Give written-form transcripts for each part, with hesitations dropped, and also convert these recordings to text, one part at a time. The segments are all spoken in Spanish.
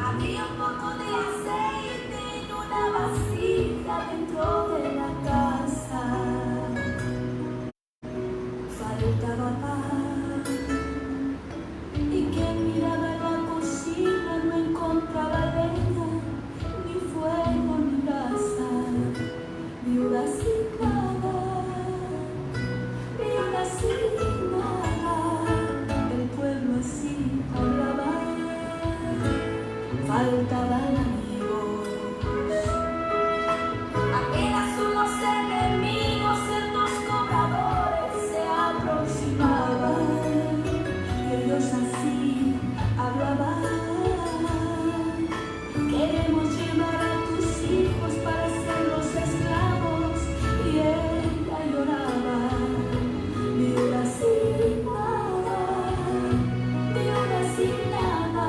Había un poco de aceite en una vasija dentro de la casa. Faltaba pan. Y quien miraba en la cocina no encontraba leña, ni fuego, ni brasa. Viuda sin nada, viuda sin nada. El pueblo así hablaba. Faltaban amigos, apenas unos enemigos, ciertos cobradores se aproximaban y ellos así hablaban: queremos llevar a tus hijos para serlos esclavos. Y ella lloraba: viuda sin nada, viuda sin nada.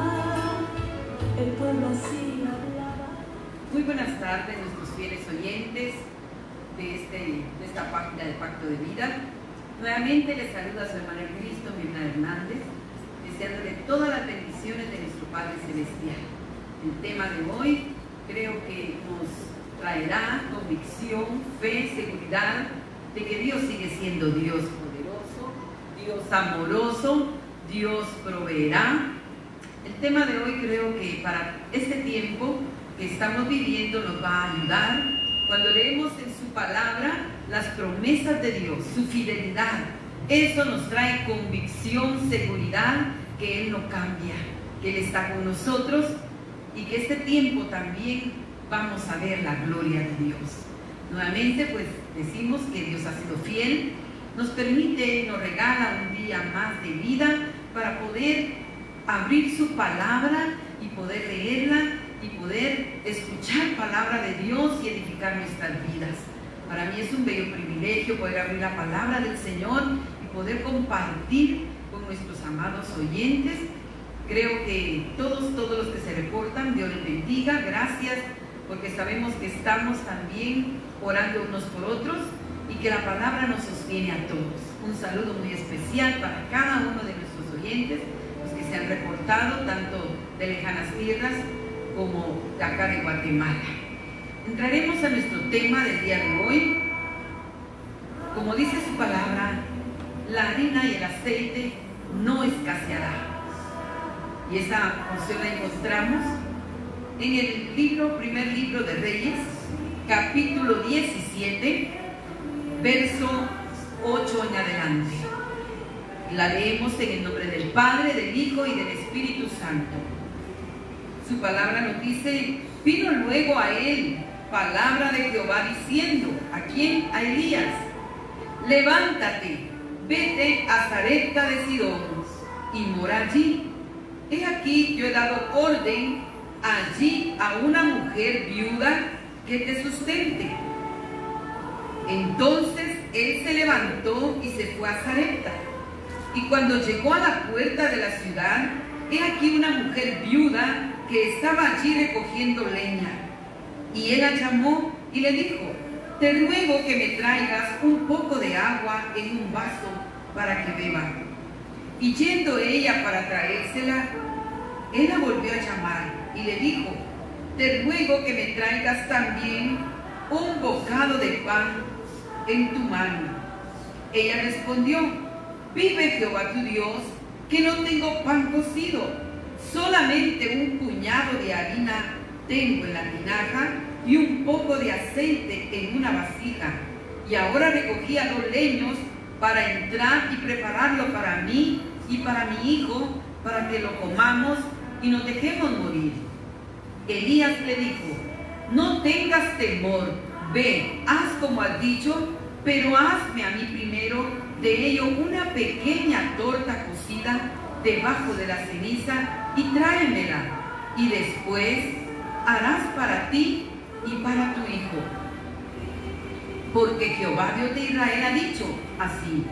El pueblo así hablaba. Muy buenas tardes, nuestros fieles oyentes de esta página de Pacto de Vida. Nuevamente les saluda su hermana en Cristo, Mirna Hernández, deseándole todas las bendiciones de nuestro Padre Celestial. El tema de hoy creo que nos traerá convicción, fe, seguridad de que Dios sigue siendo Dios poderoso, Dios amoroso, Dios proveerá. El tema de hoy creo que para este tiempo que estamos viviendo nos va a ayudar cuando leemos en su palabra las promesas de Dios, su fidelidad. Eso nos trae convicción, seguridad que Él no cambia, que Él está con nosotros y que este tiempo también vamos a ver la gloria de Dios. Nuevamente pues decimos que Dios ha sido fiel, nos permite, nos regala un día más de vida para poder abrir su palabra y poder leerla y poder escuchar palabra de Dios y edificar nuestras vidas. Para mí es un bello privilegio poder abrir la palabra del Señor y poder compartir con nuestros amados oyentes. Creo que todos los que se reportan, Dios les bendiga, gracias, porque sabemos que estamos también orando unos por otros y que la palabra nos sostiene a todos. Un saludo muy especial para cada uno de nuestros oyentes, que se han reportado tanto de lejanas tierras como de acá de Guatemala. Entraremos a nuestro tema del día de hoy. Como dice su palabra, la harina y el aceite no escaseará. Y esa porción la encontramos en el primer libro de Reyes, capítulo 17, verso 8 en adelante. La leemos en el nombre del Padre, del Hijo y del Espíritu Santo. Su palabra nos dice: vino luego a él palabra de Jehová diciendo, ¿a quién? A Elías: levántate, vete a Sarepta de Sidón y mora allí. He aquí yo he dado orden allí a una mujer viuda que te sustente. Entonces él se levantó y se fue a Sarepta. Y cuando llegó a la puerta de la ciudad, he aquí una mujer viuda que estaba allí recogiendo leña. Y él la llamó y le dijo: te ruego que me traigas un poco de agua en un vaso para que beba. Y yendo ella para traérsela, él la volvió a llamar y le dijo: te ruego que me traigas también un bocado de pan en tu mano. Ella respondió: vive Jehová tu Dios, que no tengo pan cocido, solamente un puñado de harina tengo en la tinaja y un poco de aceite en una vasija. Y ahora recogía 2 leños para entrar y prepararlo para mí y para mi hijo, para que lo comamos y nos dejemos morir. Elías le dijo: no tengas temor, ve, haz como has dicho, pero hazme a mí primero de ello una pequeña torta cocida debajo de la ceniza y tráemela, y después harás para ti y para tu hijo. Porque Jehová Dios de Israel ha dicho así: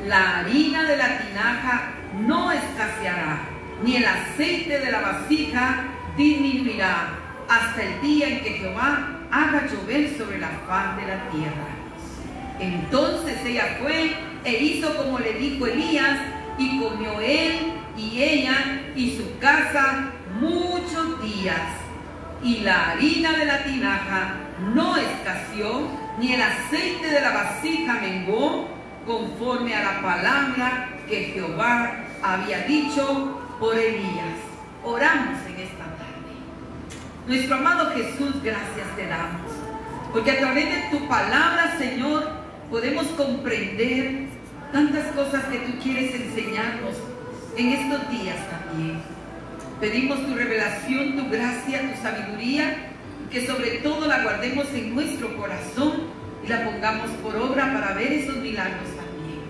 la harina de la tinaja no escaseará, ni el aceite de la vasija disminuirá, hasta el día en que Jehová haga llover sobre la faz de la tierra. Entonces ella fue e hizo como le dijo Elías, y comió él y ella y su casa muchos días. Y la harina de la tinaja no escaseó, ni el aceite de la vasija menguó, conforme a la palabra que Jehová había dicho por Elías. Oramos en esta tarde. Nuestro amado Jesús, gracias te damos, porque a través de tu palabra, Señor, podemos comprender tantas cosas que tú quieres enseñarnos en estos días también. Pedimos tu revelación, tu gracia, tu sabiduría, y que sobre todo la guardemos en nuestro corazón y la pongamos por obra para ver esos milagros también.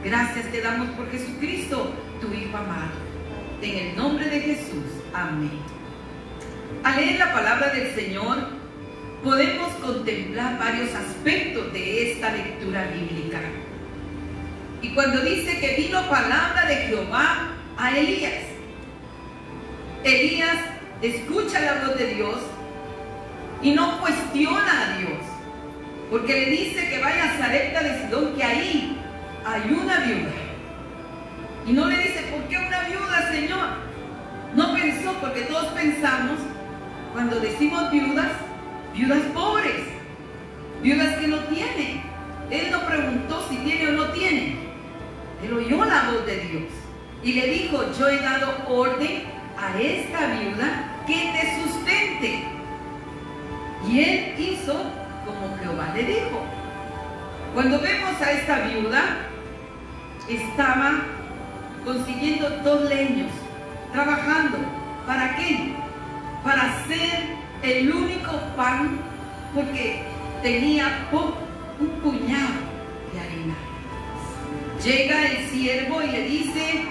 Gracias te damos por Jesucristo, tu Hijo amado. En el nombre de Jesús, amén. Al leer la palabra del Señor, podemos contemplar varios aspectos de esta lectura bíblica. Y cuando dice que vino palabra de Jehová a Elías, Elías escucha la voz de Dios y no cuestiona a Dios, porque le dice que vaya a Sarepta de Sidón, que ahí hay una viuda. Y no le dice, ¿por qué una viuda, Señor? No pensó, porque todos pensamos, cuando decimos viudas, viudas pobres, viudas que no tienen. Él no preguntó si tiene o no tiene. Él oyó la voz de Dios y le dijo, yo he dado orden a esta viuda que te sustente. Y él hizo como Jehová le dijo. Cuando vemos a esta viuda, estaba consiguiendo 2 leños, trabajando. ¿Para qué? Para hacer el único pan, porque tenía un puñado de harina. Llega el siervo y le dice,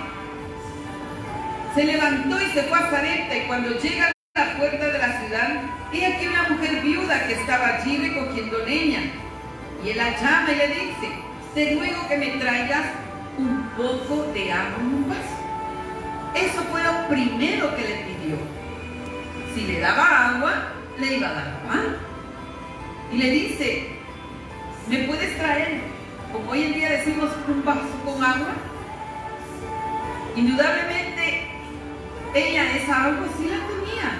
se levantó y se fue a Sarepta, y cuando llega a la puerta de la ciudad, he aquí una mujer viuda que estaba allí recogiendo leña. Y él la llama y le dice, te ruego que me traigas un poco de agua en un vaso. Eso fue lo primero que le pidió. Si le daba agua, le iba a dar pan. Y le dice, ¿me puedes traer, como hoy en día decimos, un vaso con agua? Indudablemente, ella esa agua sí la tenía.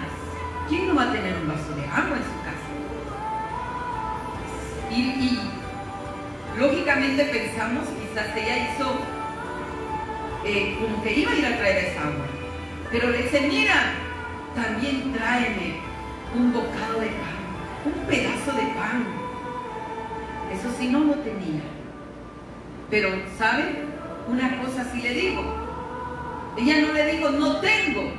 ¿Quién no va a tener un vaso de agua en su casa? Y lógicamente pensamos, quizás ella hizo como que iba a ir a traer esa agua. Pero le dice, mira, también tráeme un bocado de pan, un pedazo de pan. Eso sí no lo tenía. Pero, ¿sabe? Una cosa sí le digo. Ella no le dijo, no tengo.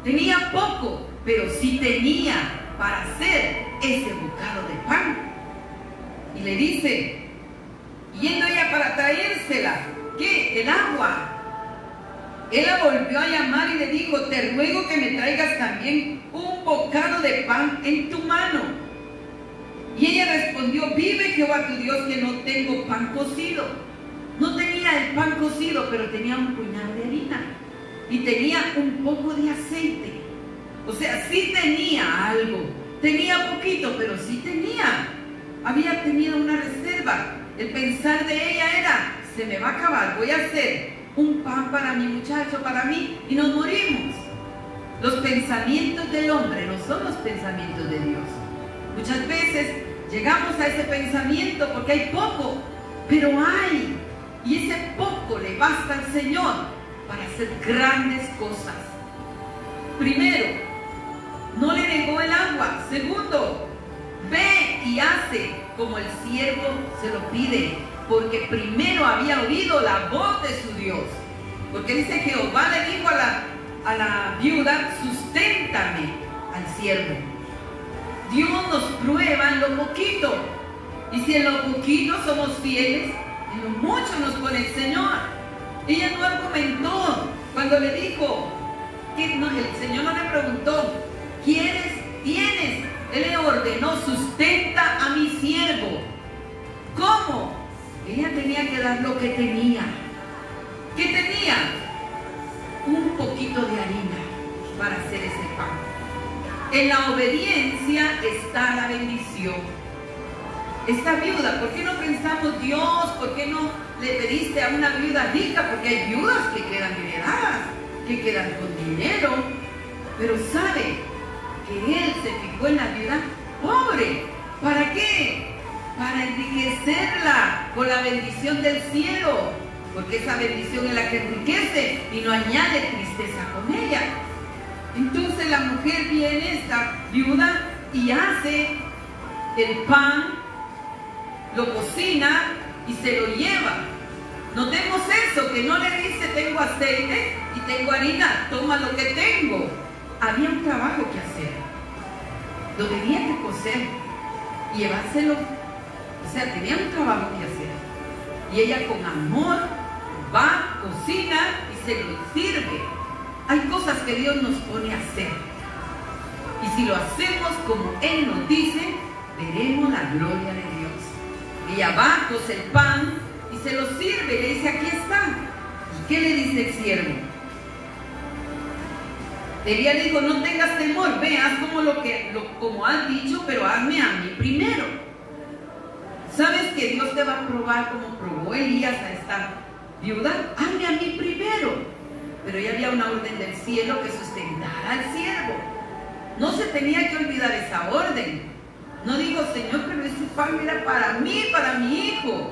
Tenía poco, pero sí tenía para hacer ese bocado de pan. Y le dice, yendo ella para traérsela, ¿qué? El agua. Él la volvió a llamar y le dijo, te ruego que me traigas también un bocado de pan en tu mano. Y ella respondió, vive Jehová tu Dios que no tengo pan cocido. No tenía el pan cocido, pero tenía un puñado de harina y tenía un poco de aceite. O sea, sí tenía algo. Tenía poquito, pero sí tenía. Había tenido una reserva. El pensar de ella era, se me va a acabar, voy a hacer un pan para mi muchacho, para mí, y nos morimos. Los pensamientos del hombre no son los pensamientos de Dios. Muchas veces llegamos a ese pensamiento porque hay poco, pero hay. Y ese poco le basta al Señor para hacer grandes cosas. Primero, no le negó el agua. Segundo, ve y hace como el siervo se lo pide, porque primero había oído la voz de su Dios. Porque dice, Jehová le dijo a la viuda, susténtame al siervo. Dios nos prueba en lo poquito. Y si en lo poquito somos fieles, en lo mucho nos pone el Señor. Ella no argumentó cuando le dijo, que no, el Señor no le preguntó, ¿quieres? ¿Tienes? Él le ordenó, sustenta a mi siervo. ¿Cómo? Ella tenía que dar lo que tenía. ¿Qué tenía? Un poquito de harina para hacer ese pan. En la obediencia está la bendición. Esta viuda, ¿por qué no pensamos, Dios, por qué no le pediste a una viuda rica, porque hay viudas que quedan heredadas, que quedan con dinero, pero sabe que él se fijó en la viuda pobre. ¿Para qué? Para enriquecerla con la bendición del cielo, porque esa bendición es la que enriquece y no añade tristeza con ella. Entonces la mujer viene, esta viuda, y hace el pan, lo cocina y se lo lleva. Notemos eso, que no le dice tengo aceite y tengo harina, toma lo que tengo. Había un trabajo que hacer, lo tenía que cocer y llevárselo, o sea, tenía un trabajo que hacer. Y ella con amor va, cocina y se lo sirve. Hay cosas que Dios nos pone a hacer, y si lo hacemos como Él nos dice, veremos la gloria de Dios. Ella va, cose el pan y se lo sirve, le dice aquí está. ¿Y qué le dice el siervo? Elías le dijo, no tengas temor, ve, haz como has dicho, pero hazme a mí primero. ¿Sabes que Dios te va a probar como probó Elías a esta viuda? Hazme a mí primero. Pero ya había una orden del cielo que sustentara al siervo. No se tenía que olvidar esa orden. No digo, Señor, pero ese pan era para mí, para mi hijo.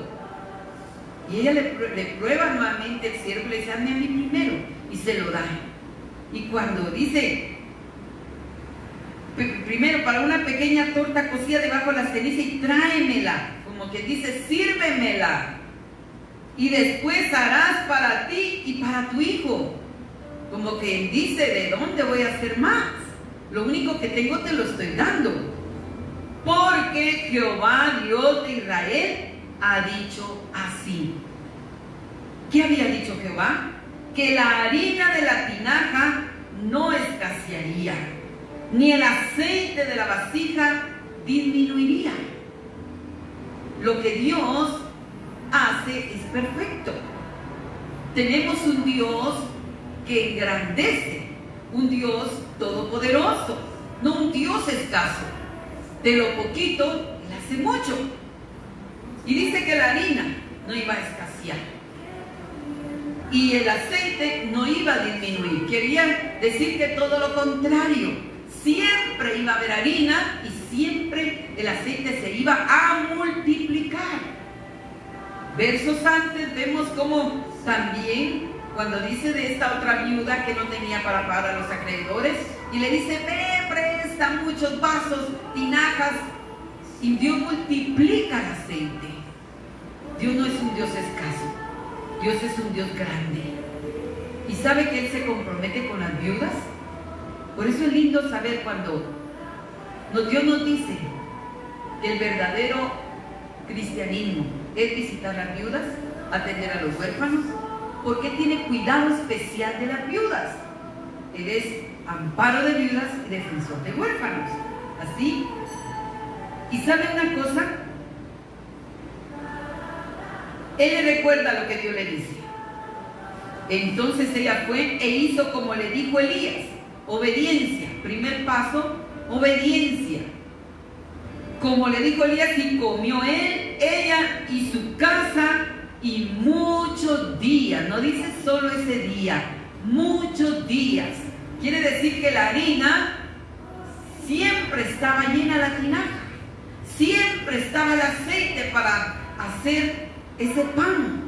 Y ella le prueba nuevamente el siervo, le dice, hazme a mí primero, y se lo da. Y cuando dice, primero para una pequeña torta cocida debajo de la ceniza y tráemela, como que dice, sírvemela. Y después harás para ti y para tu hijo. Como que dice, ¿de dónde voy a hacer más? Lo único que tengo te lo estoy dando. Porque Jehová, Dios de Israel, ha dicho así. ¿Qué había dicho Jehová? Que la harina de la tinaja no escasearía, ni el aceite de la vasija disminuiría. Lo que Dios hace es perfecto. Tenemos un Dios que engrandece, un Dios todopoderoso, no un Dios escaso. De lo poquito, Él hace mucho. Y dice que la harina no iba a escasear y el aceite no iba a disminuir. Quería decir que todo lo contrario, siempre iba a haber harina y siempre el aceite se iba a multiplicar. Versos antes vemos como también cuando dice de esta otra viuda que no tenía para pagar a los acreedores y le dice, ve, presta muchos vasos, tinajas, y Dios multiplica el aceite. Dios no es un Dios escaso, Dios es un Dios grande. ¿Y sabe que Él se compromete con las viudas? Por eso es lindo saber cuando Dios nos dice que el verdadero cristianismo es visitar a las viudas, atender a los huérfanos, porque tiene cuidado especial de las viudas. Él es amparo de viudas y defensor de huérfanos. Así. ¿Y sabe una cosa? Él le recuerda lo que Dios le dice. Entonces ella fue e hizo como le dijo Elías. Obediencia. Primer paso, obediencia. Como le dijo Elías, y comió él, ella y su casa, y muchos días. No dice solo ese día, muchos días. Quiere decir que la harina siempre estaba llena la tinaja. Siempre estaba el aceite para hacer ese pan.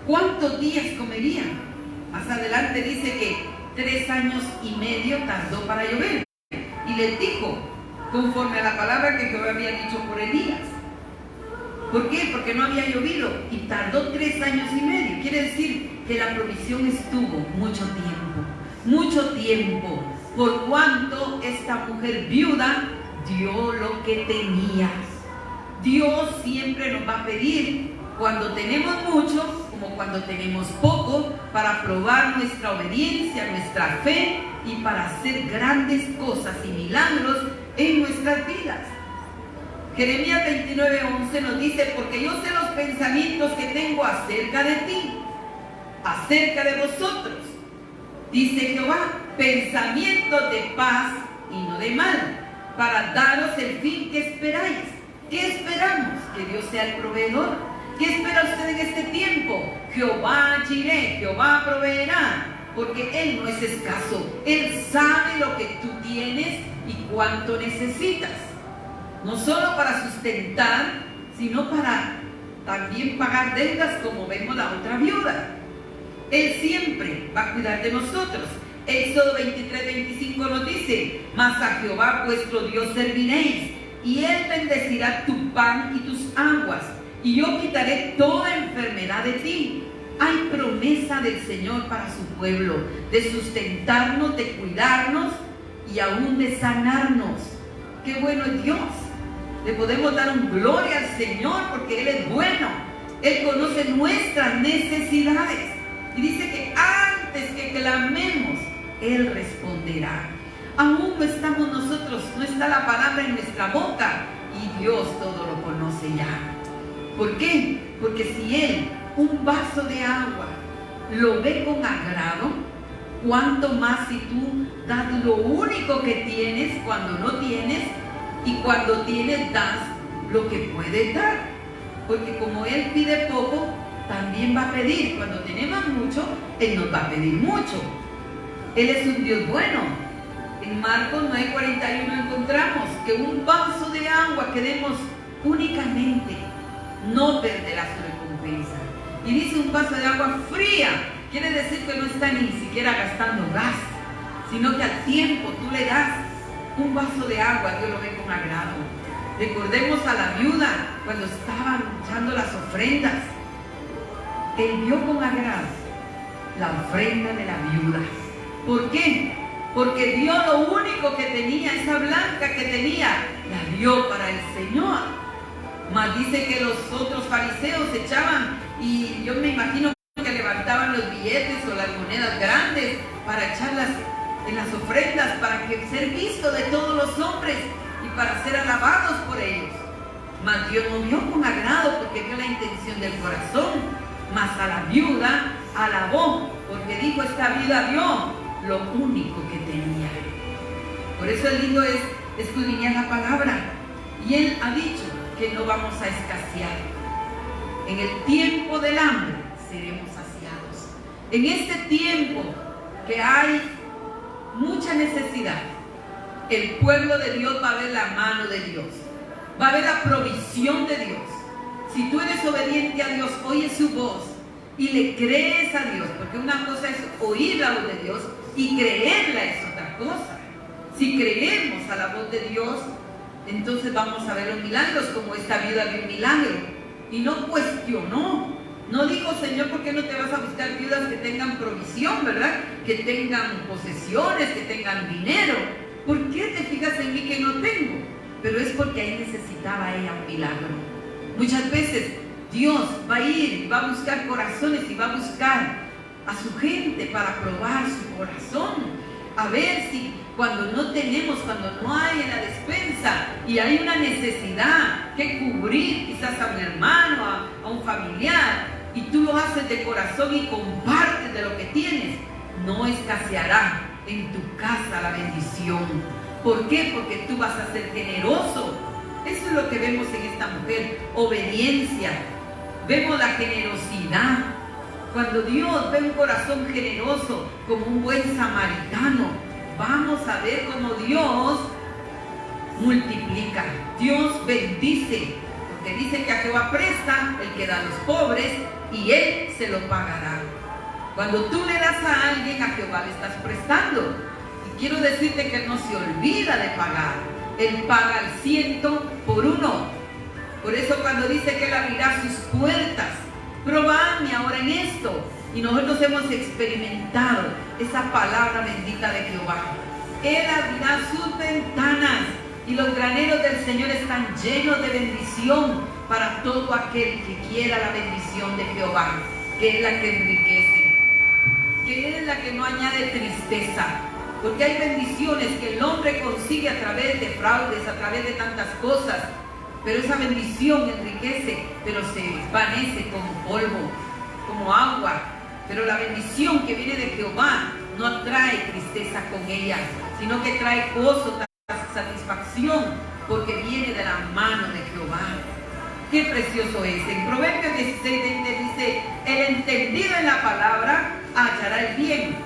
¿Cuántos días comerían? Más adelante dice que 3 años y medio tardó para llover. Y les dijo, conforme a la palabra que Jehová había dicho por Elías. ¿Por qué? Porque no había llovido y tardó 3 años y medio. Quiere decir que la provisión estuvo mucho tiempo, por cuanto esta mujer viuda dio lo que tenía. Dios siempre nos va a pedir, cuando tenemos mucho como cuando tenemos poco, para probar nuestra obediencia, nuestra fe y para hacer grandes cosas y milagros en nuestras vidas. Jeremías 29:11 nos dice, porque yo sé los pensamientos que tengo acerca de ti, acerca de vosotros, dice Jehová, pensamientos de paz y no de mal, para daros el fin que esperáis. ¿Qué esperamos? Que Dios sea el proveedor, ¿Qué espera usted en este tiempo? Jehová Jireh, Jehová proveerá, porque Él no es escaso. Él sabe lo que tú tienes y cuánto necesitas. No solo para sustentar, sino para también pagar deudas, como vemos la otra viuda. Él siempre va a cuidar de nosotros. Éxodo 23:25 nos dice: mas a Jehová vuestro Dios serviréis, y Él bendecirá tu pan y tus aguas, y yo quitaré toda enfermedad de ti. Hay promesa del Señor para su pueblo, de sustentarnos, de cuidarnos y aún de sanarnos. ¡Qué bueno es Dios! Le podemos dar un gloria al Señor porque Él es bueno. Él conoce nuestras necesidades. Y dice que antes que clamemos, Él responderá. Aún no estamos nosotros, no está la palabra en nuestra boca, y Dios todo lo conoce ya. ¿Por qué? Porque si Él, un vaso de agua, lo ve con agrado, ¿cuánto más si tú das lo único que tienes cuando no tienes, y cuando tienes das lo que puedes dar? Porque como Él pide poco, también va a pedir. Cuando tenemos mucho, Él nos va a pedir mucho. Él es un Dios bueno. En Marcos 9:41 encontramos que un vaso de agua que demos únicamente no perderá su recompensa. Y dice un vaso de agua fría, quiere decir que no está ni siquiera gastando gas, sino que al tiempo tú le das un vaso de agua, Dios lo ve con agrado. Recordemos a la viuda cuando estaban echando las ofrendas. Él vio con agrado la ofrenda de la viuda. ¿Por qué? Porque dio lo único que tenía, esa blanca que tenía, la dio para el Señor. Mas dice que los otros fariseos echaban, y yo me imagino que levantaban los billetes o las monedas grandes para echarlas en las ofrendas, para que ser visto de todos los hombres y para ser alabados por ellos. Mas Dios no vio con agrado, porque vio la intención del corazón. Mas a la viuda alabó, porque dijo: esta viuda dio lo único que tenía. Por eso el lindo es escudriñar la palabra. Y Él ha dicho que no vamos a escasear. En el tiempo del hambre seremos saciados. En este tiempo que hay mucha necesidad, el pueblo de Dios va a ver la mano de Dios, va a ver la provisión de Dios. Si tú eres obediente a Dios, oyes su voz y le crees a Dios, porque una cosa es oír la voz de Dios y creerla es otra cosa. Si creemos a la voz de Dios, entonces vamos a ver los milagros, como esta viuda vio un milagro y no cuestionó. No dijo: Señor, ¿por qué no te vas a buscar viudas que tengan provisión, verdad? Que tengan posesiones, que tengan dinero. ¿Por qué te fijas en mí que no tengo? Pero es porque ahí necesitaba ella un milagro. Muchas veces Dios va a ir y va a buscar corazones y va a buscar a su gente para probar su corazón, a ver si cuando no tenemos, cuando no hay en la despensa y hay una necesidad que cubrir, quizás a un hermano, a un familiar, y tú lo haces de corazón y compartes de lo que tienes, no escaseará en tu casa la bendición. ¿Por qué? Porque tú vas a ser generoso. Eso es lo que vemos en esta mujer: obediencia. Vemos la generosidad. Cuando Dios ve un corazón generoso, como un buen samaritano, vamos a ver cómo Dios multiplica, Dios bendice, porque dice que a Jehová presta el que da a los pobres y Él se lo pagará. Cuando tú le das a alguien, a Jehová le estás prestando. Y quiero decirte que Él no se olvida de pagar. Él paga al 100 por 1. Por eso cuando dice que Él abrirá sus puertas, probadme ahora en esto. Y nosotros hemos experimentado esa palabra bendita de Jehová. Él abrirá sus ventanas y los graneros del Señor están llenos de bendición para todo aquel que quiera la bendición de Jehová, que es la que enriquece, que es la que no añade tristeza. Porque hay bendiciones que el hombre consigue a través de fraudes, a través de tantas cosas, pero esa bendición enriquece, pero se desvanece como polvo, como agua. Pero la bendición que viene de Jehová no trae tristeza con ella, sino que trae gozo, satisfacción, porque viene de la mano de Jehová. Qué precioso es. En Proverbios 16:20 dice: el entendido en la palabra hallará el bien,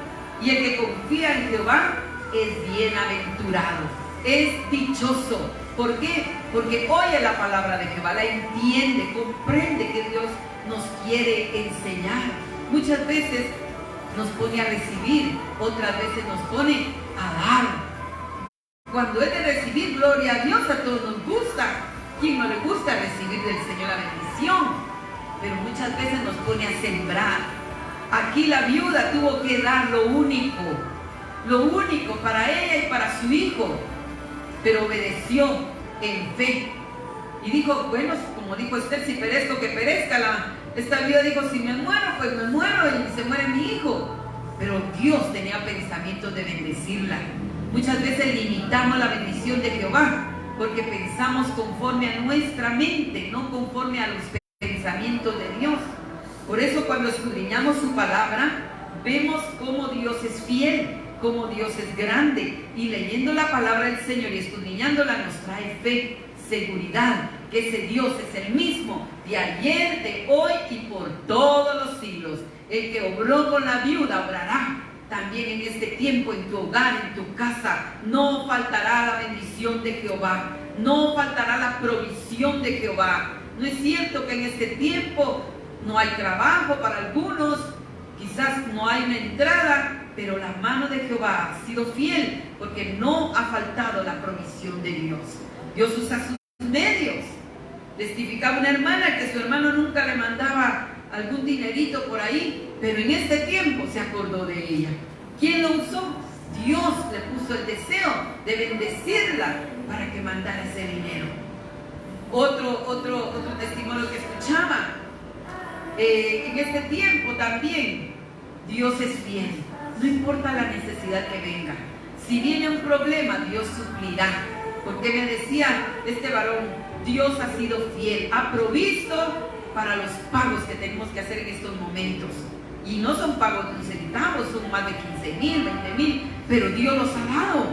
y el que confía en Jehová es bienaventurado, es dichoso. ¿Por qué? Porque oye la palabra de Jehová, la entiende, comprende que Dios nos quiere enseñar. Muchas veces nos pone a recibir, otras veces nos pone a dar. Cuando es de recibir, gloria a Dios, a todos nos gusta. ¿Quién no le gusta recibir del Señor la bendición? Pero muchas veces nos pone a sembrar. Aquí la viuda tuvo que dar lo único para ella y para su hijo, pero obedeció en fe. Y dijo, bueno, como dijo Esther, si perezco, que perezca. Esta viuda dijo, si me muero, pues me muero y se muere mi hijo. Pero Dios tenía pensamientos de bendecirla. Muchas veces limitamos la bendición de Jehová porque pensamos conforme a nuestra mente, no conforme a los pensamientos de Dios. Por eso cuando escudriñamos su palabra, vemos cómo Dios es fiel, cómo Dios es grande. Y leyendo la palabra del Señor y escudriñándola nos trae fe, seguridad, que ese Dios es el mismo de ayer, de hoy y por todos los siglos. El que obró con la viuda, obrará también en este tiempo, en tu hogar, en tu casa. No faltará la bendición de Jehová, no faltará la provisión de Jehová. No es cierto que en este tiempo no hay trabajo para algunos, quizás no hay una entrada, pero la mano de Jehová ha sido fiel, porque no ha faltado la provisión de Dios. Dios usa sus medios. Testificaba una hermana que su hermano nunca le mandaba algún dinerito por ahí, pero en este tiempo se acordó de ella. ¿Quién lo usó? Dios le puso el deseo de bendecirla para que mandara ese dinero. Otro testimonio que escuchaba, en este tiempo también Dios es fiel, no importa la necesidad que venga. Si viene un problema, Dios suplirá, porque me decía este varón, Dios ha sido fiel, ha provisto para los pagos que tenemos que hacer en estos momentos. Y no son pagos de un centavo, son más de 15,000, 20,000, pero Dios los ha dado.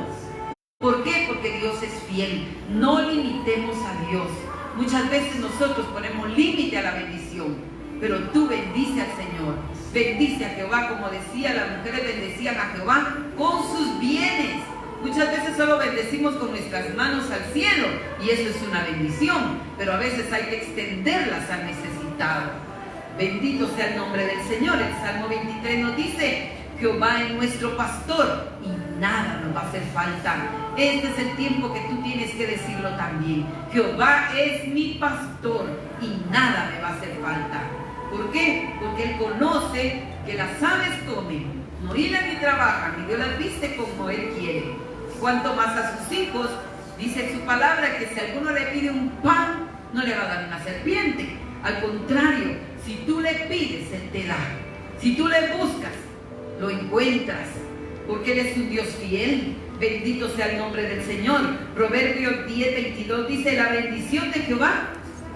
¿Por qué? Porque Dios es fiel. No limitemos a Dios. Muchas veces nosotros ponemos límite a la bendición, pero tú bendice al Señor. Bendice a Jehová, como decía, las mujeres bendecían a Jehová con sus bienes. Muchas veces solo bendecimos con nuestras manos al cielo, y eso es una bendición, pero a veces hay que extenderlas al necesitado. Bendito sea el nombre del Señor. El Salmo 23 nos dice, Jehová es nuestro pastor y nada nos va a hacer falta. Este es el tiempo que tú tienes que decirlo también. Jehová es mi pastor y nada me va a hacer falta. ¿Por qué? Porque Él conoce que las aves comen, no hilan ni trabajan, y Dios las viste como Él quiere. Cuanto más a sus hijos, dice su palabra, que si alguno le pide un pan, no le va a dar una serpiente. Al contrario, si tú le pides, Él te da. Si tú le buscas, lo encuentras, porque Él es un Dios fiel. Bendito sea el nombre del Señor. Proverbios 10:22 dice, la bendición de Jehová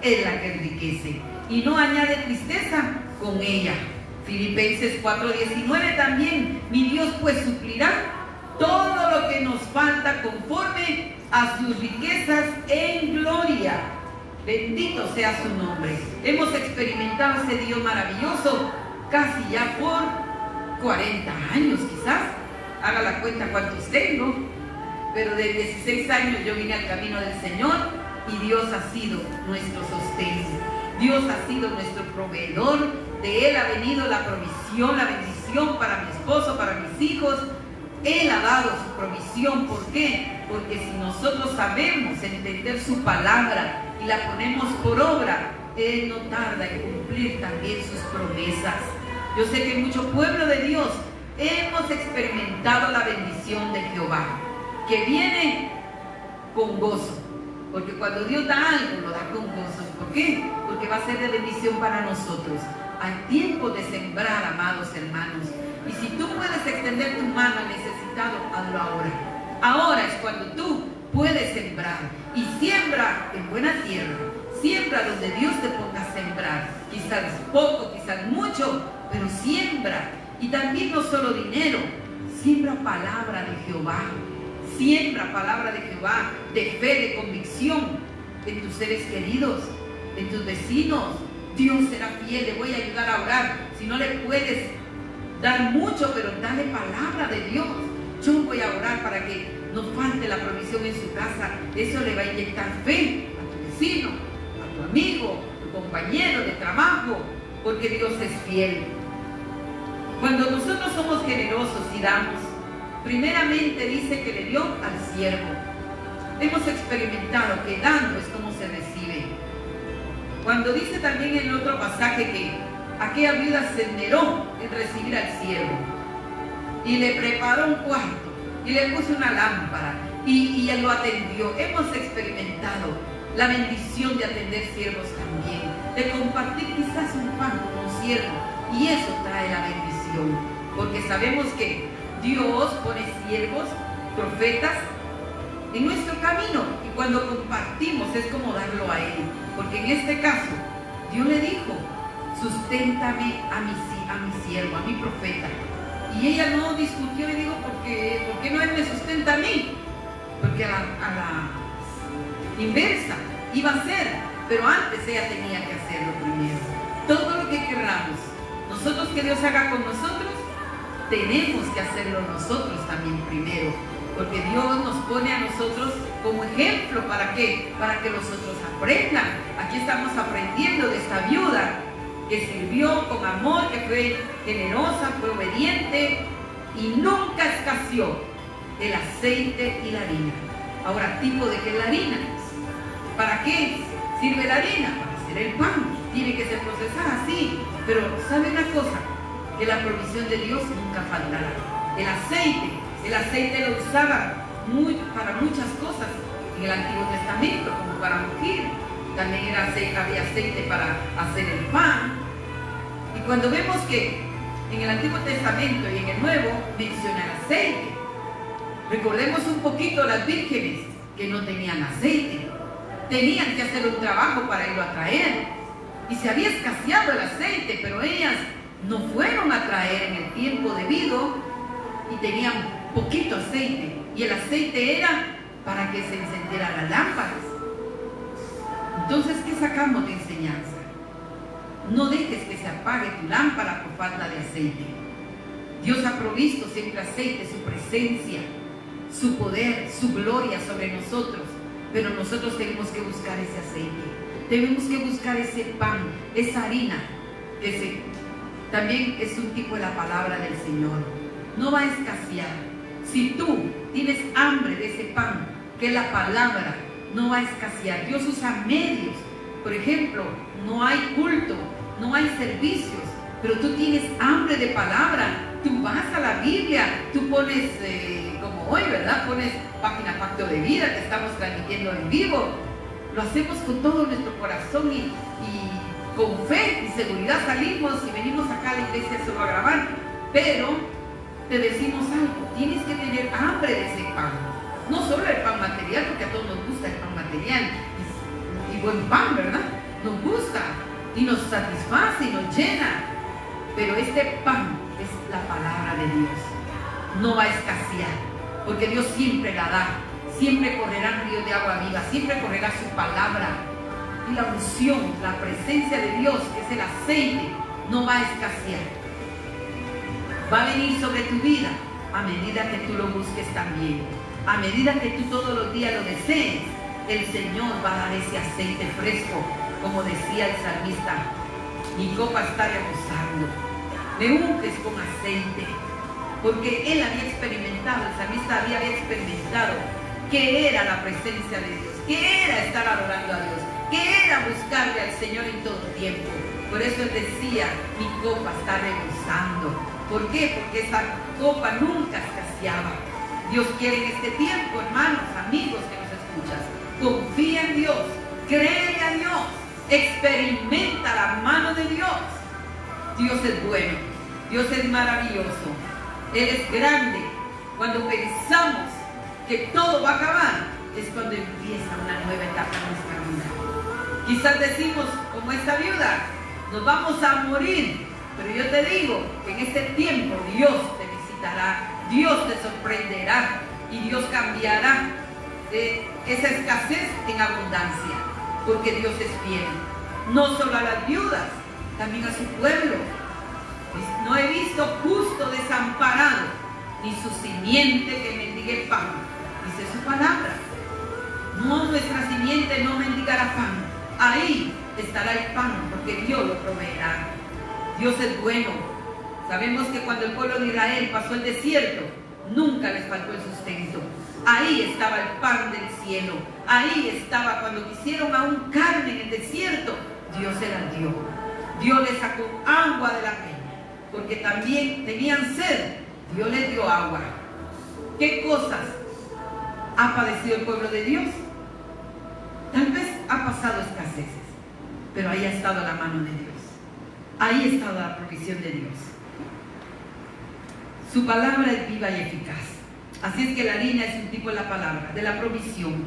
es la que enriquece, y no añade tristeza con ella. Filipenses 4:19 también, mi Dios pues suplirá todo lo que nos falta conforme a sus riquezas en gloria. Bendito sea su nombre. Hemos experimentado ese Dios maravilloso casi ya por 40 años quizás. Haga la cuenta cuántos tengo. Pero de 16 años yo vine al camino del Señor y Dios ha sido nuestro sostén. Dios ha sido nuestro proveedor. De Él ha venido la provisión, la bendición para mi esposo, para mis hijos. Él ha dado su provisión. ¿Por qué? Porque si nosotros sabemos entender su palabra y la ponemos por obra, Él no tarda en cumplir también sus promesas. Yo sé que mucho pueblo de Dios hemos experimentado la bendición de Jehová, que viene con gozo, porque cuando Dios da algo, lo da con gozo. ¿Por qué? Porque va a ser de bendición para nosotros. Hay tiempo de sembrar, amados hermanos, y si tú puedes extender tu mano al necesitado, hazlo ahora. Ahora es cuando tú puedes sembrar, y siembra en buena tierra, siembra donde Dios te ponga a sembrar, quizás poco, quizás mucho, pero siembra. Y también no solo dinero, siembra palabra de Jehová, siembra palabra de Jehová, de fe, de convicción en tus seres queridos. en tus vecinos. Dios será fiel, le voy a ayudar a orar. Si no le puedes dar mucho, pero dale palabra de Dios. Yo voy a orar para que no falte la provisión en su casa. Eso le va a inyectar fe a tu vecino, a tu amigo, a tu compañero de trabajo, porque Dios es fiel. Cuando nosotros somos generosos y damos, primeramente dice que le dio al siervo. Hemos experimentado que dando es como se recibe. Cuando dice también en otro pasaje que aquella viuda se esmeró en recibir al siervo y le preparó un cuarto y le puso una lámpara y él lo atendió. Hemos experimentado la bendición de atender siervos también, de compartir quizás un pan con un siervo, y eso trae la bendición, porque sabemos que Dios pone siervos, profetas en nuestro camino, y cuando compartimos es como darlo a Él, porque en este caso Dios le dijo: susténtame a mi siervo, a mi profeta. Y ella no discutió y dijo: ¿por qué no Él me sustenta a mí? Porque a la inversa iba a ser, pero antes ella tenía que hacerlo primero. Todo lo que queramos nosotros que Dios haga con nosotros, tenemos que hacerlo nosotros también primero, porque Dios nos pone a nosotros como ejemplo. ¿Para qué? Para que los otros aprendan. Aquí estamos aprendiendo de esta viuda que sirvió con amor, que fue generosa, fue obediente y nunca escaseó el aceite y la harina. Ahora, ¿tipo de qué es la harina? ¿Para qué sirve la harina? Para hacer el pan. Tiene que ser procesada, sí, pero ¿sabe una cosa? Que la provisión de Dios nunca faltará. El aceite lo usaba para muchas cosas en el Antiguo Testamento, como para ungir. También había aceite para hacer el pan. Y cuando vemos que en el Antiguo Testamento y en el Nuevo menciona el aceite, recordemos un poquito las vírgenes que no tenían aceite. Tenían que hacer un trabajo para irlo a traer. Y se había escaseado el aceite, pero ellas no fueron a traer en el tiempo debido y tenían poquito aceite. Y el aceite era para que se encendieran las lámparas. Entonces, ¿qué sacamos de enseñanza? No dejes que se apague tu lámpara por falta de aceite. Dios ha provisto siempre aceite, su presencia, su poder, su gloria sobre nosotros. Pero nosotros tenemos que buscar ese aceite. Tenemos que buscar ese pan, esa harina, que también es un tipo de la palabra del Señor. No va a escasear. Si tú tienes hambre de ese pan, que es la palabra, no va a escasear. Dios usa medios. Por ejemplo, no hay culto, no hay servicios, pero tú tienes hambre de palabra. Tú vas a la Biblia, tú pones, como hoy, ¿verdad? Pones página Pacto de Vida, que estamos transmitiendo en vivo. Lo hacemos con todo nuestro corazón y con fe y seguridad salimos y venimos acá a la iglesia solo a grabar. Pero te decimos algo: tienes que tener hambre de ese pan. No solo el pan material, porque a todos nos gusta el pan material y buen pan, ¿verdad? Nos gusta y nos satisface y nos llena. Pero este pan es la palabra de Dios. No va a escasear, porque Dios siempre la da. Siempre correrán ríos de agua viva, siempre correrá su palabra. Y la unción, la presencia de Dios, que es el aceite, no va a escasear. Va a venir sobre tu vida a medida que tú lo busques también. A medida que tú todos los días lo desees, el Señor va a dar ese aceite fresco, como decía el salmista: mi copa está rebosando. Me unges con aceite, porque él había experimentado, el salmista había experimentado qué era la presencia de Dios, qué era estar adorando a Dios, qué era buscarle al Señor en todo tiempo. Por eso él decía: mi copa está rebosando. ¿Por qué? Porque esa copa nunca escaseaba. Dios quiere en este tiempo, hermanos, amigos que nos escuchas, confía en Dios, cree a Dios, experimenta la mano de Dios. Dios es bueno, Dios es maravilloso, Él es grande. Cuando pensamos que todo va a acabar, es cuando empieza una nueva etapa en nuestra vida. Quizás decimos, como esta viuda, nos vamos a morir, pero yo te digo que en este tiempo Dios te visitará, Dios te sorprenderá y Dios cambiará esa escasez en abundancia, porque Dios es fiel. no solo a las viudas, también a su pueblo. No he visto justo desamparado, ni su simiente que mendigue pan, dice su palabra. No, nuestra simiente no mendigará pan. Ahí estará el pan, porque Dios lo proveerá. Dios es bueno. Sabemos que cuando el pueblo de Israel pasó el desierto, nunca les faltó el sustento. Ahí estaba el pan del cielo. Ahí estaba cuando quisieron aún carne en el desierto, Dios se la dio. Dios les sacó agua de la peña, porque también tenían sed. Dios les dio agua. ¿Qué cosas ha padecido el pueblo de Dios? Tal vez ha pasado escaseces, pero ahí ha estado la mano de Dios. Ahí ha estado la provisión de Dios. Su palabra es viva y eficaz. Así es que la harina es un tipo de la palabra, de la provisión.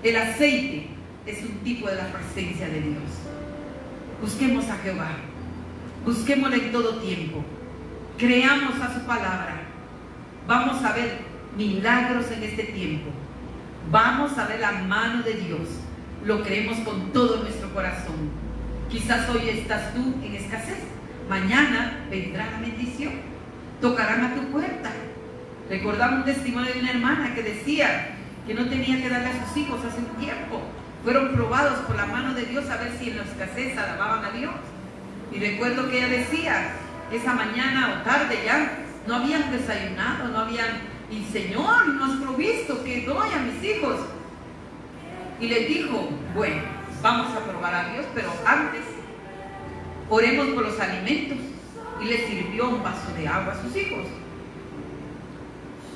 El aceite es un tipo de la presencia de Dios. Busquemos a Jehová. Busquémosle en todo tiempo. Creamos a su palabra. Vamos a ver milagros en este tiempo. Vamos a ver la mano de Dios. Lo creemos con todo nuestro corazón. Quizás hoy estás tú en escasez. Mañana vendrá la bendición. Tocarán a tu puerta. Recordaba un testimonio de una hermana que decía que no tenía que darle a sus hijos hace un tiempo. Fueron probados por la mano de Dios a ver si en la escasez alababan a Dios. Y recuerdo que ella decía, esa mañana o tarde ya, no habían desayunado, no habían... Y Señor, no has provisto, que doy a mis hijos. Y les dijo, bueno, vamos a probar a Dios, pero antes oremos por los alimentos. Y les sirvió un vaso de agua a sus hijos.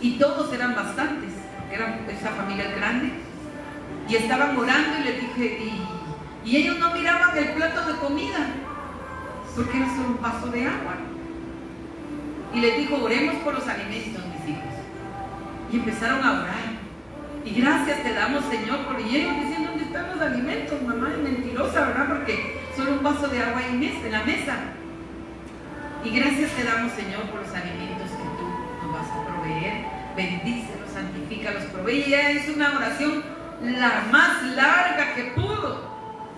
Y todos eran bastantes, porque era esa familia grande. Y estaban orando y les dije, y ellos no miraban el plato de comida, porque era solo un vaso de agua. Y les dijo, oremos por los alimentos, mis hijos. Y empezaron a orar. Y gracias te damos, Señor, por ellos diciendo, ¿dónde están los alimentos? Mamá es mentirosa, ¿verdad? Porque solo un vaso de agua en la mesa. Y gracias te damos, Señor, por los alimentos que tú nos vas a proveer. Bendícelos, santifícalos, provee. Y ella hizo una oración la más larga que pudo,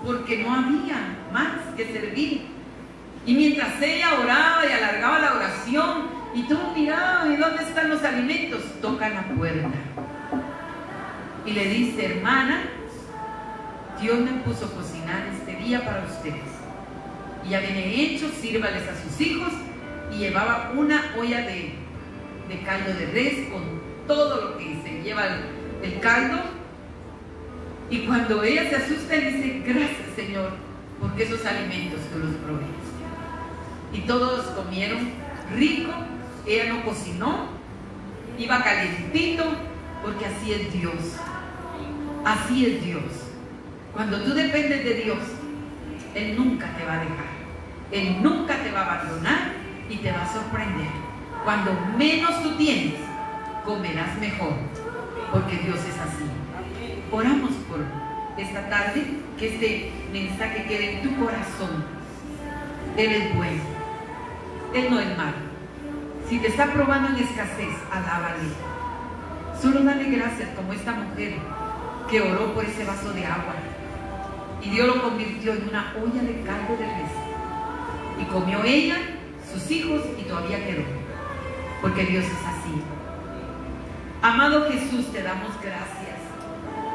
porque no había más que servir. Y mientras ella oraba y alargaba la oración, y tú mirabas, ¿y dónde están los alimentos? Toca la puerta. Y le dice, hermana, Dios me puso a cocinar este día para ustedes. Y ya viene hecho, sírvales a sus hijos. Y llevaba una olla de caldo de res con todo lo que se lleva el caldo. Y cuando ella se asusta, dice, gracias, Señor, porque esos alimentos tú los provees. Y todos comieron rico. Ella no cocinó, iba calentito, porque así es Dios. Así es Dios. Cuando tú dependes de Dios, Él nunca te va a dejar. Él nunca te va a abandonar y te va a sorprender. Cuando menos tú tienes, comerás mejor, porque Dios es así. Oramos por esta tarde, que este mensaje quede en tu corazón. Él es bueno, Él no es malo. Si te está probando en escasez, alábale. Solo dale gracias, como esta mujer que oró por ese vaso de agua. Y Dios lo convirtió en una olla de caldo de res. Y comió ella, sus hijos, y todavía quedó. Porque Dios es así. Amado Jesús, te damos gracias.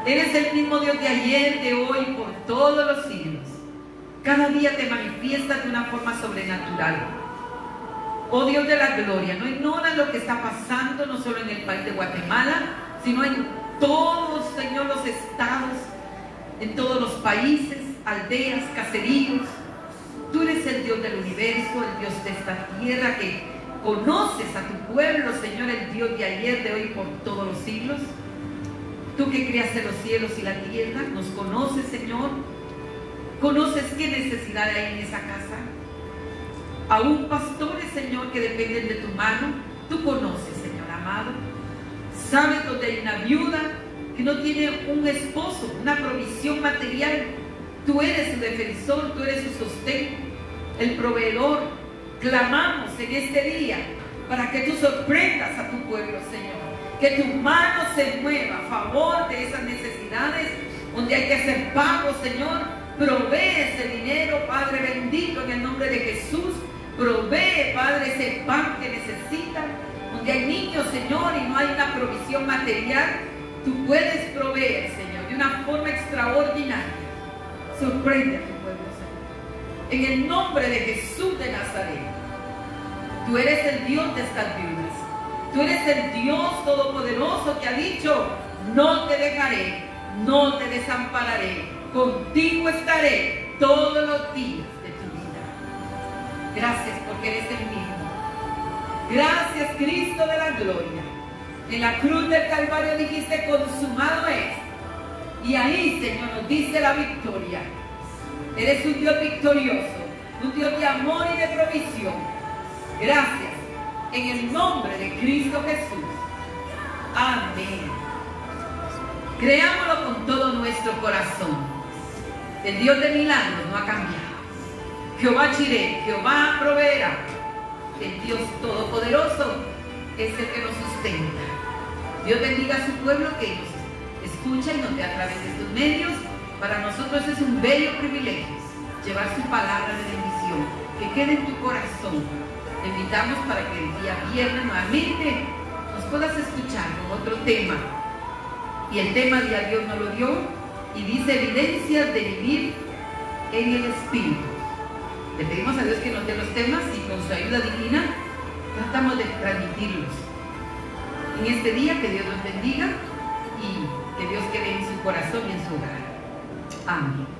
Eres el mismo Dios de ayer, de hoy, por todos los siglos. Cada día te manifiestas de una forma sobrenatural. Oh Dios de la gloria, no ignoras lo que está pasando, no solo en el país de Guatemala, sino en todos, Señor, los estados, en todos los países, aldeas, caseríos. Tú eres el Dios del universo, el Dios de esta tierra, que conoces a tu pueblo, Señor, el Dios de ayer, de hoy, por todos los siglos. Tú que creaste los cielos y la tierra, nos conoces, Señor. Conoces qué necesidad hay en esa casa. Aún pastores, Señor, que dependen de tu mano, tú conoces, Señor amado. Sabes donde hay una viuda que no tiene un esposo, una provisión material. Tú eres su defensor, tú eres su sostén, el proveedor. Clamamos en este día para que tú sorprendas a tu pueblo, Señor. Que tu mano se mueva a favor de esas necesidades, donde hay que hacer pagos, Señor. Provee ese dinero, Padre bendito, en el nombre de Jesús. Provee, Padre, ese pan que necesitan. Donde hay niños, Señor, y no hay una provisión material, tú puedes proveer, Señor, de una forma extraordinaria. Sorprende a tu pueblo, Señor. En el nombre de Jesús de Nazaret. Tú eres el Dios de estas viudas. Tú eres el Dios todopoderoso que ha dicho: no te dejaré, no te desampararé, contigo estaré todos los días de tu vida. Gracias porque eres el mismo. Gracias, Cristo de la gloria. En la cruz del Calvario dijiste: consumado es. Y ahí, Señor, nos dice la victoria. Eres un Dios victorioso, un Dios de amor y de provisión. Gracias. En el nombre de Cristo Jesús. Amén. Creámoslo con todo nuestro corazón. El Dios de milagros no ha cambiado. Jehová Jireh, Jehová proveerá. El Dios todopoderoso es el que nos sustenta. Dios bendiga a su pueblo que nos escucha y nos ve a través de estos medios. Para nosotros es un bello privilegio llevar su palabra de bendición, que quede en tu corazón. Te invitamos para que el día viernes nuevamente nos puedas escuchar con otro tema. Y el tema de Dios nos lo dio y dice: evidencias de vivir en el Espíritu. Le pedimos a Dios que nos dé los temas y con su ayuda divina tratamos de transmitirlos. En este día, que Dios los bendiga y que Dios quede en su corazón y en su hogar. Amén.